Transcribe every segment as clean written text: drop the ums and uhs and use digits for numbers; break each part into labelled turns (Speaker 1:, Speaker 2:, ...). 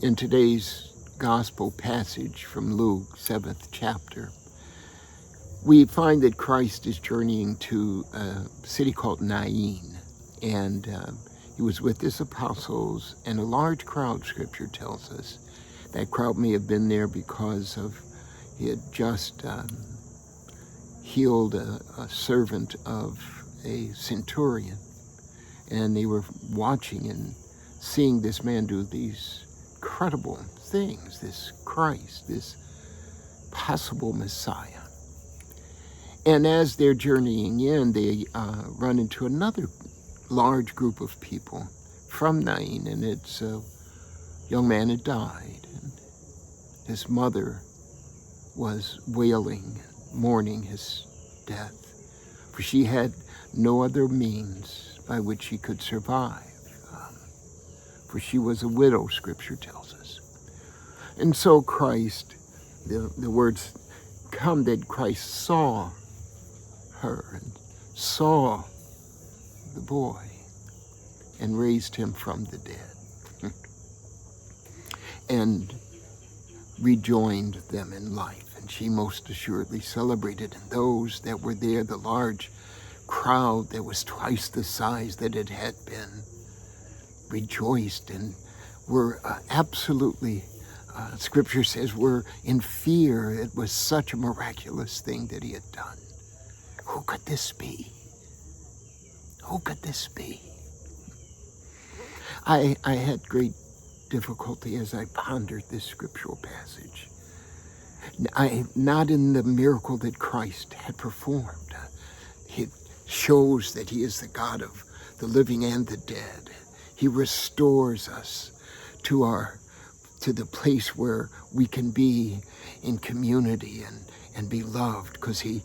Speaker 1: In today's gospel passage from Luke, 7th chapter, we find that Christ is journeying to a city called Nain, and he was with his apostles, and a large crowd, Scripture tells us. That crowd may have been there because he had just healed a servant of a centurion, and they were watching and seeing this man do these incredible things, this Christ, this possible Messiah. And as they're journeying in, they run into another large group of people from Nain, and it's a young man had died, and his mother was wailing, mourning his death, for she had no other means by which she could survive, for she was a widow, Scripture tells us. And so Christ, the words come that Christ saw her and saw the boy and raised him from the dead and rejoined them in life. And she most assuredly celebrated, and those that were there, the large crowd that was twice the size that it had been, rejoiced and were absolutely, Scripture says, were in fear. It was such a miraculous thing that he had done. Who could this be? Who could this be? I had great difficulty as I pondered this scriptural passage. Not in the miracle that Christ had performed. It shows that he is the God of the living and the dead. He restores us to the place where we can be in community and be loved, because he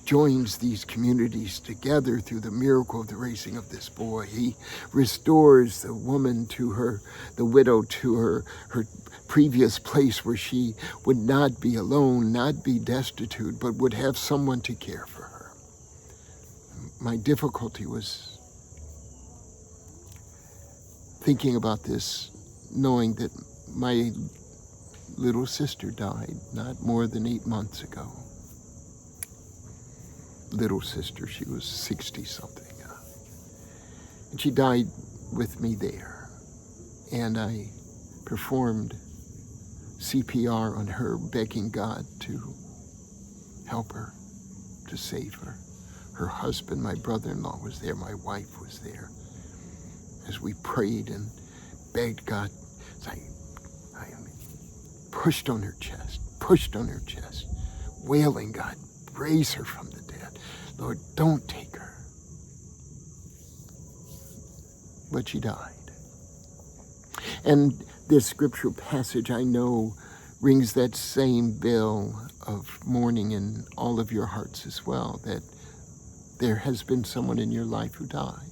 Speaker 1: joins these communities together through the miracle of the raising of this boy. He restores the woman the widow to her previous place where she would not be alone, not be destitute, but would have someone to care for her. My difficulty was thinking about this, knowing that my little sister died not more than 8 months ago. Little sister, she was 60-something. And she died with me there. And I performed CPR on her, begging God to help her, to save her. Her husband, my brother-in-law, was there. My wife was there. As we prayed and begged God, I pushed on her chest, wailing, God, raise her from the dead. Lord, don't take her. But she died. And this scriptural passage, I know, rings that same bell of mourning in all of your hearts as well, that there has been someone in your life who died.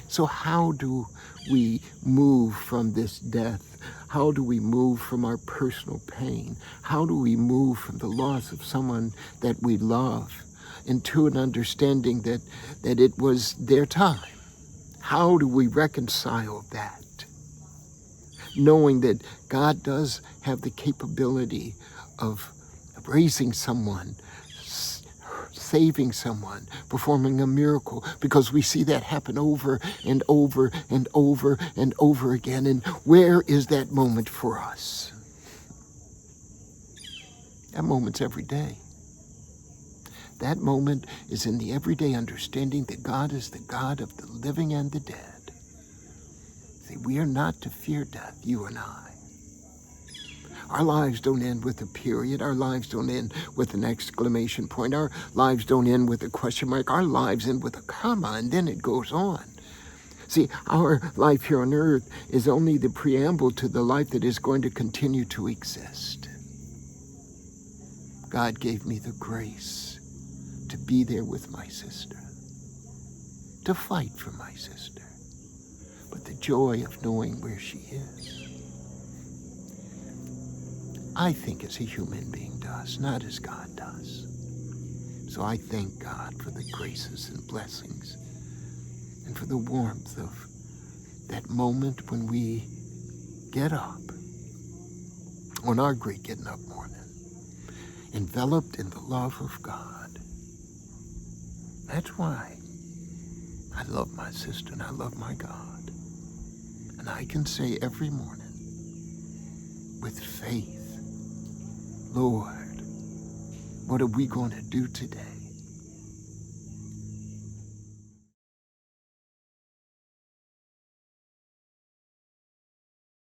Speaker 1: So how do we move from this death? How do we move from our personal pain? How do we move from the loss of someone that we love into an understanding that it was their time? How do we reconcile that? Knowing that God does have the capability of raising someone, saving someone, performing a miracle, because we see that happen over and over and over and over again. And where is that moment for us? That moment's every day. That moment is in the everyday understanding that God is the God of the living and the dead. See, we are not to fear death, you and I. Our lives don't end with a period. Our lives don't end with an exclamation point. Our lives don't end with a question mark. Our lives end with a comma, and then it goes on. See, our life here on earth is only the preamble to the life that is going to continue to exist. God gave me the grace to be there with my sister, to fight for my sister, but the joy of knowing where she is. I think as a human being does, not as God does. So I thank God for the graces and blessings and for the warmth of that moment when we get up on our great getting up morning, enveloped in the love of God. That's why I love my sister and I love my God. And I can say every morning with faith, Lord, what are we going to do today?